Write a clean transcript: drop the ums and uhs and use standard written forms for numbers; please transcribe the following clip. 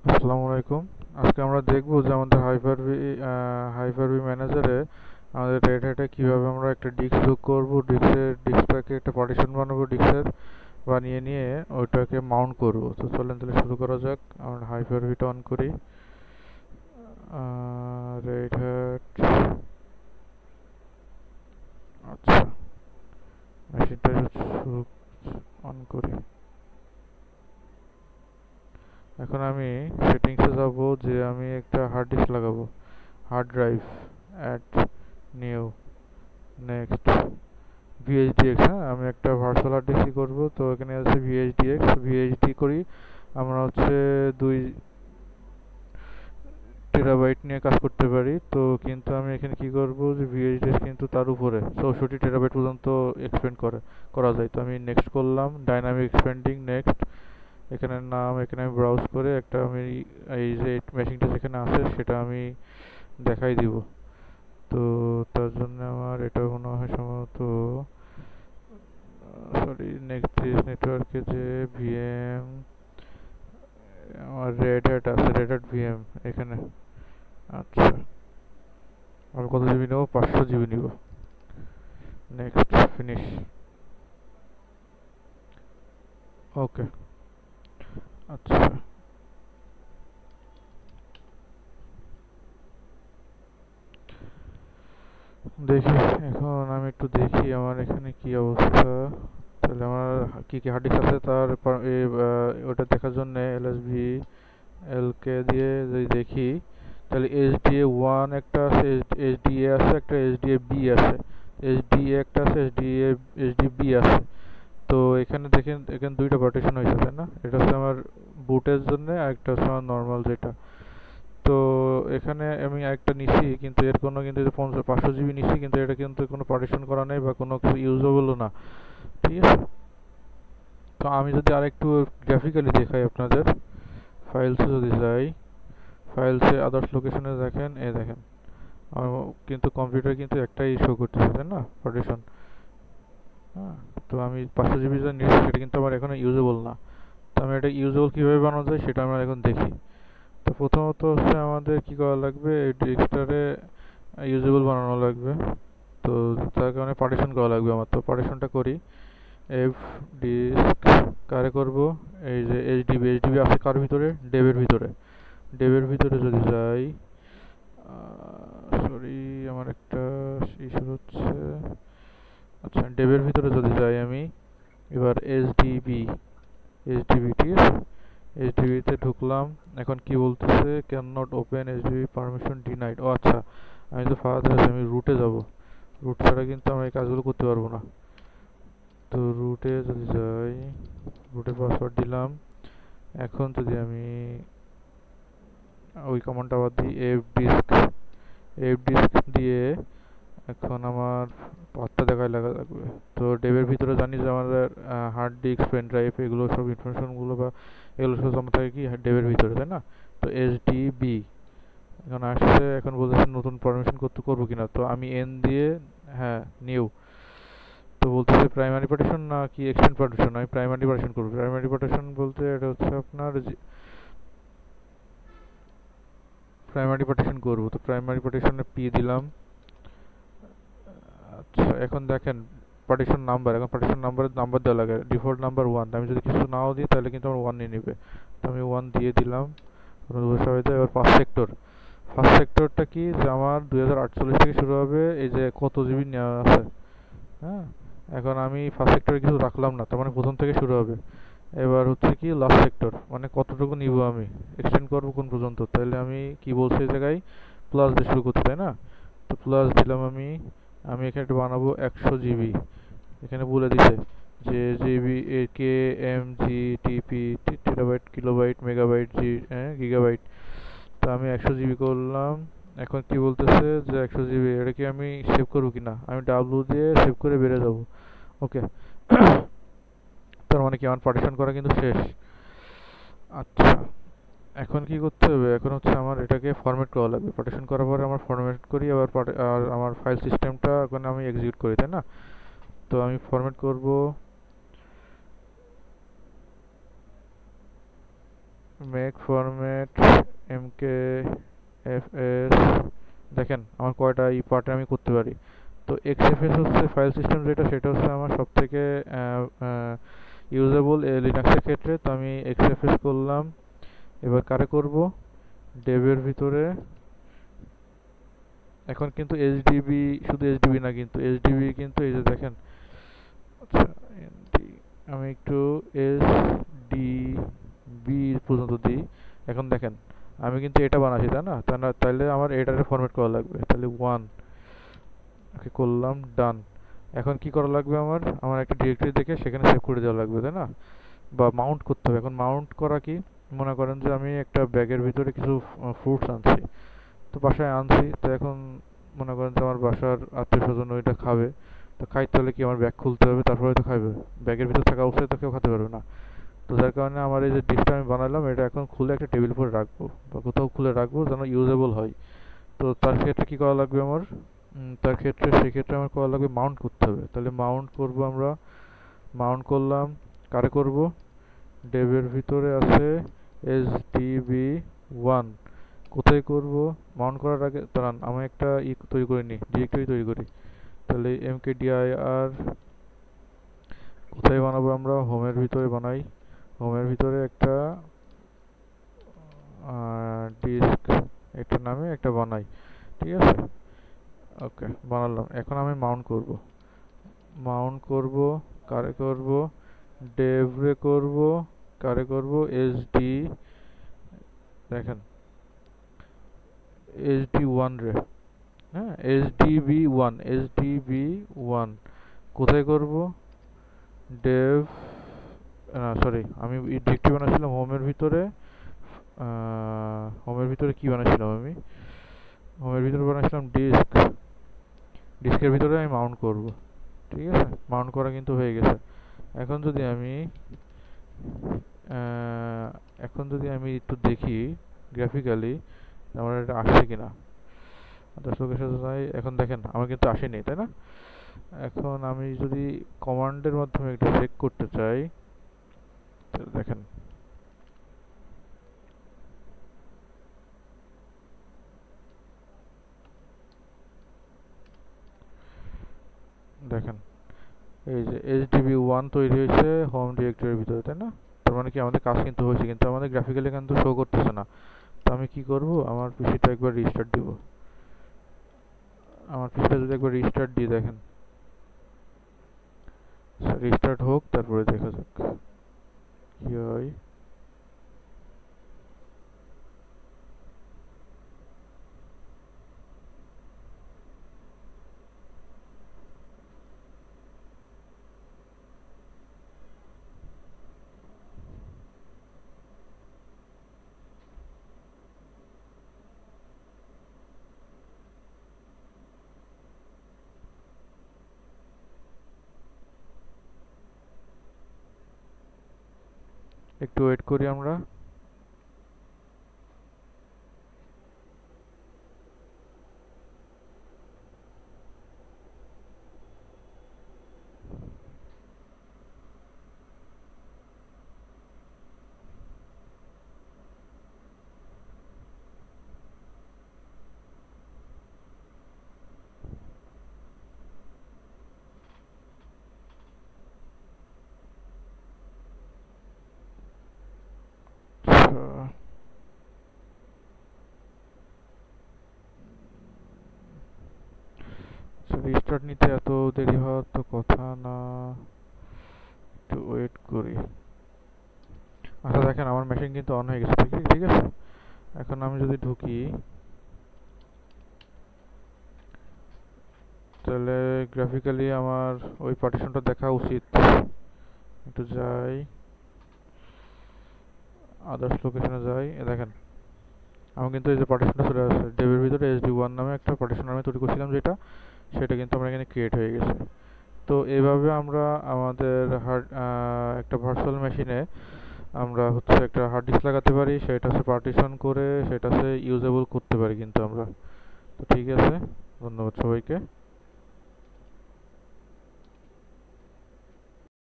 আসসালামু আলাইকুম। আজকে আমরা দেখব যে আমাদের হাইপার ভি ম্যানেজারে আমাদের রেড হ্যাটে কীভাবে আমরা একটা ডিস্ক যোগ করব, ডিস্কটাকে একটা পার্টিশন বানাবো, ডিস্কের বানিয়ে নিয়ে ওইটাকে মাউন্ট করব। তো চলেন তাহলে শুরু করা যাক। আমরা হাইপার ভিটা অন করি। রেড হ্যাট, আচ্ছা, মেশিনটা শুরু অন করি। এখন আমি সেটিংসে যাব, যে আমি একটা হার্ড ডিস্ক লাগাবো, hard drive, add, new, next, VHDX. হ্যাঁ, আমি একটা ভার্চুয়াল হার্ড ডিস্ক করবো, তো এখানে আছে ভিএইচডিএক্স, ভিএইচডি করি। আমরা হচ্ছে 2 টেরাবাইট নিয়ে কাজ করতে পারি। তো কিন্তু আমি এখানে কি করব, যে ভিএইচডিএক্স কিন্তু তার উপরে 64 টেরাবাইট পর্যন্ত এক্সপেন্ড করা যায়। তো আমি নেক্সট করলাম, ডাইনামিক এক্সপেন্ডিং, নেক্সট। এখানে নাম, এখানে আমি ব্রাউজ করে একটা আমি এই যে মেশিনটা যেখানে আছে সেটা আমি দেখাই দিব। তো তার জন্য আমার এটা মনে হয় সম্ভবত, সরি, নেক্সট নেটওয়ার্কে যে ভিএম, আমার রেড হ্যাট আছে, রেড হ্যাট ভিএম এখানে। আচ্ছা, আমি কত জিবি নেবো? 500 জিবি নিব। Next, finish. ওকে। আচ্ছা, দেখি, এখন আমি একটু দেখি আমার এখানে কি অবস্থা। তাহলে আমার কি কি হার্ড ডিস্ক আছে তার ওটা দেখার জন্য এলএসবি এলকে দিয়ে যদি দেখি, তাহলে এইচডিএ 1 একটা আছে, এইচডিএ আছে, একটা এইচডিএ বি আছে, এইচডিএ একটা আছে, এইচডি বি আছে। তো এখানে দেখেন, এখানে দুইটা পার্টিশন হয়েছে, তাই না? এটা হচ্ছে আমার বুটের জন্য, আর একটা হচ্ছে আমার নর্মাল যেটা। তো এখানে আমি একটা নিছি, কিন্তু এর কোনো কিন্তু 500 জিবি নিছি, কিন্তু এটা কিন্তু কোনো পার্টিশন করা নেই বা কোনো কিছু ইউজেবলও না। ঠিক আছে। তো আমি যদি আরেকটু গ্রাফিক্যালি দেখাই আপনাদের, ফাইলসে যদি যাই, ফাইলসে আদার্স লোকেশনে দেখেন, দেখেন আমার কিন্তু কম্পিউটার কিন্তু একটাই শো করতেছে, তাই না, পার্টিশন। হ্যাঁ। তো আমি 500 জিবি যেটা নিয়েছি সেটা কিন্তু আমার এখনো ইউজেবল না। তো আমি এটা ইউজেবল কীভাবে বানানো যায় সেটা আমরা এখন দেখি। তো প্রথমত হচ্ছে আমাদের কি করা লাগবে, এই ডিস্কটারে ইউজেবল বানানো লাগবে। তো তার কারণে পার্টিশন করা লাগবে আমার। তো পার্টিশনটা করি, এফ ডিস্ক কারে করব, এই যে এইচডিবি, এইচডিবি আছে কার ভিতরে, ডেবের ভিতরে। ডেবের ভিতরে যদি যাই, সরি, আমার একটা ইস্যু হচ্ছে। আচ্ছা, ডেবের ভিতরে যদি যাই আমি, এবার এইচডিবি, ঠিক আছে, এইচডিবিতে ঢুকলাম। এখন কি বলতেছে, can not open HDB, permission denied. ও আচ্ছা, আমি তো ফাদার আছি, আমি রুটে যাব। রুট ছাড়া কিন্তু আমরা এই কাজগুলো করতে পারবো না। তো রুটে যদি যাই, রুটে পাসওয়ার্ড দিলাম। এখন যদি আমি ওই কমান্ডটা আবার দিই, এফ ডিস্ক দিয়ে এখন আমার পাথটা দেখায় লাগা লাগবে। তো ডেবের ভিতরে জানি যে আমাদের হার্ড ডিস্ক, পেন ড্রাইভ, এগুলো সব ইনফরমেশনগুলো বা এগুলো সব জমা থাকে কি ডেবের ভিতরে, তাই না? তো এইচডিবি এখন আসছে, এখন বলতেছে নতুন পারমিশন করবো কিনা। তো আমি এন দিয়ে, হ্যাঁ, নিউ। তো বলতেছে প্রাইমারি পার্টিশন না কি এক্সটেন্ড পার্টিশন, আমি প্রাইমারি পার্টিশন করবো। প্রাইমারি পার্টিশন বলতে এটা হচ্ছে আপনার প্রাইমারি পার্টিশন করবো। তো প্রাইমারি পার্টিশনে পি দিলাম। আচ্ছা, এখন দেখেন পার্টিশন নাম্বার, এখন পার্টিশন নাম্বারের নাম্বার দেওয়া লাগে, ডিফল্ট নাম্বার 1। আমি যদি কিছু নাও দিই তাহলে কিন্তু আমার 1 নিয়ে নেবে। তো আমি 1 দিয়ে দিলাম। এবার ফার্স্ট সেক্টর, ফার্স্ট সেক্টরটা কি, যে আমার 2048 থেকে শুরু হবে, এই যে কত জিবি নেওয়া আছে। হ্যাঁ। এখন আমি ফার্স্ট সেক্টরে কিছু রাখলাম না, তার মানে প্রথম থেকে শুরু হবে। এবার হচ্ছে কি লাস্ট সেক্টর, মানে কতটুকু নিব আমি, এক্সটেন্ড করবো কোন পর্যন্ত। তাহলে আমি কি বলছি, এই জায়গায় প্লাস দিয়ে শুরু করতে, তাই না? তো প্লাস দিলাম আমি। আমি এখানে একটা বানাবো 100 জিবি। এখানে বলে দিছে যে জিবি, কে, এম, জি, টিপি, টেরাবাইট, কিলোবাইট, মেগাবাইট, গিগাবাইট। তো আমি 100 জিবি করলাম। এখন কি বলতেছে, যে 100 জিবি এটা কি আমি সেভ করবো কিনা, আমি ডাব্লু দিয়ে সেভ করে বেড়ে যাবো। ওকে। তার মানে কি আমার পার্টিশন করা কিন্তু শেষ। আচ্ছা, এখন কি করতে হবে, এখন হচ্ছে আমার এটাকে ফরম্যাট করা লাগবে। পার্টিশন করার পরে আমার ফরম্যাট করি, আবার আর আমার ফাইল সিস্টেমটা এখন আমি এক্সিকিউট করি, তাই না? তো আমি ফরম্যাট করব। মেক ফরম্যাট এমকে এফএস। দেখেন আমার কয়টা এই পার্টে আমি করতে পারি। তো এক্সএফএস হচ্ছে ফাইল সিস্টেম যেটা, সেটা হচ্ছে আমার সব থেকে ইউজেবল লিনাক্সের ক্ষেত্রে। তো আমি এক্সএফএস করলাম। এবার কারে করব, ডেভের ভিতরে। এখন কিন্তু এইচডিবি, শুধু এইচডিবি না কিন্তু এইচডিবি কিন্তু এই যে দেখেন। আচ্ছা, আমি একটু এসডিবি পর্যন্ত দিই। এখন দেখেন আমি কিন্তু এটা বানাচ্ছি, তাই না? তাহলে আমার এটারে ফরম্যাট করা লাগবে। তাহলে ওয়ান ওকে করলাম, ডান। এখন কি করা লাগবে, আমার আমার একটা ডিরেক্টরি দেখে সেখানে সেভ করে দেওয়া লাগবে, তাই না? বা মাউন্ট করতে হবে। এখন মাউন্ট করা কি, মনে করেন যে আমি একটা ব্যাগের ভিতরে কিছু ফ্রুটস আনছি। তো বাসায় আনছি, তো এখন মনে করেন যে আমার বাসার আত্মীয় স্বজন ওইটা খাবে। তো খাইতে হলে কি আমার ব্যাগ খুলতে হবে, তারপরে তো খাবে। ব্যাগের ভিতর থাকা অবস্থায় তো কেউ খেতে পারবে না। তো যার কারণে আমার এই যে ডিশটা আমি বানালাম, এটা এখন খুলে একটা টেবিল উপরে রাখবো বা কোথাও খুলে রাখবো যেন ইউজেবল হয়। তো তার ক্ষেত্রে কি করা লাগবে আমার, সেক্ষেত্রে আমার করা লাগবে মাউন্ট করতে হবে। তাহলে মাউন্ট করব আমরা। মাউন্ট করলাম, কারে করব, ডেভের ভিতরে আছে এসডিবি ওয়ান। কোথায় করব, মাউন্ট করার আগে দাঁড়ান আমি একটা তৈরি করে নিই, ডিরেক্টরি তৈরি করি। তাহলে mkdir কোথায় বানাবো, আমরা হোমের ভিতরে বানাই। হোমের ভিতরে একটা ডিস্ক একটা নামে একটা বানাই, ঠিক আছে? ওকে, বানালাম। এখন আমি মাউন্ট করব। মাউন্ট করব, কারে করব, ডেভরে করব। কারে করব, এসডি, দেখেন এসডি ওয়ান রে। হ্যাঁ, এসডিবি ওয়ান কোথায় করব, ডেভ, সরি আমি ডিরেক্টরি বানাচ্ছিলাম হোমের ভিতরে। হোমের ভিতরে কি বানাচ্ছিলাম আমি, হোমের ভিতরে বানাচ্ছিলাম ডিস্ক। ডিস্কের ভিতরে আমি মাউন্ট করব, ঠিক আছে? মাউন্ট করা কিন্তু হয়ে গেছে। এখন যদি আমি একটু দেখি গ্রাফিক্যালি আমার এটা আসছে কিনা। দর্শকের সাথে যাই, এখন দেখেন আমার কিন্তু আসেনি, তাই না? এখন আমি যদি কমান্ডের মাধ্যমে একটু চেক করতে চাই, তাহলে দেখেন দেখেন এই যে এইচডিবি ওয়ান তৈরি হয়েছে হোম ডিরেক্টরির ভিতরে, তাই না? তার মানে কি আমাদের কাজ কিন্তু হয়েছে, কিন্তু আমাদের গ্রাফিক্যালি কিন্তু শো করতেছে না। তো আমি কি করব, আমার পিসিটা একবার রিস্টার্ট দিব। আমার পিসিটা যদি একবার রিস্টার্ট দিয়ে দেখেন, রিস্টার্ট হোক তারপরে দেখা যাক কি হয়। একটু ওয়েট করি আমরা। রিস্টার্ট নিতে এত দেরি হওয়ার তো কথা না, একটু ওয়েট করি। আচ্ছা দেখেন আমার মেশিন কিন্তু অন হয়ে গেছে, ঠিক ঠিক আছে? এখন আমি যদি ঢুকি তাহলে গ্রাফিক্যালি আমার ওই পার্টিশনটা দেখা উচিত। একটু যাই, আদার্স লোকেশনে যাই, দেখেন আমার কিন্তু এই যে পার্টিশনটা চলে আসছে, ডেভের ভিতরে এসডি ওয়ান নামে একটা পার্টিশন আমি তৈরি করছিলাম যেটা, সেটা কিন্তু আমার এখানে ক্রিয়েট হয়ে গেছে। তো এইভাবে আমরা আমাদের একটা ভার্চুয়াল মেশিনে আমরা হচ্ছে একটা হার্ড ডিস্ক লাগাতে পারি, সেটা হচ্ছে পার্টিশন করে সেটা হচ্ছে ইউজেবল করতে পারি কিন্তু আমরা। তো ঠিক আছে, ধন্যবাদ সবাইকে।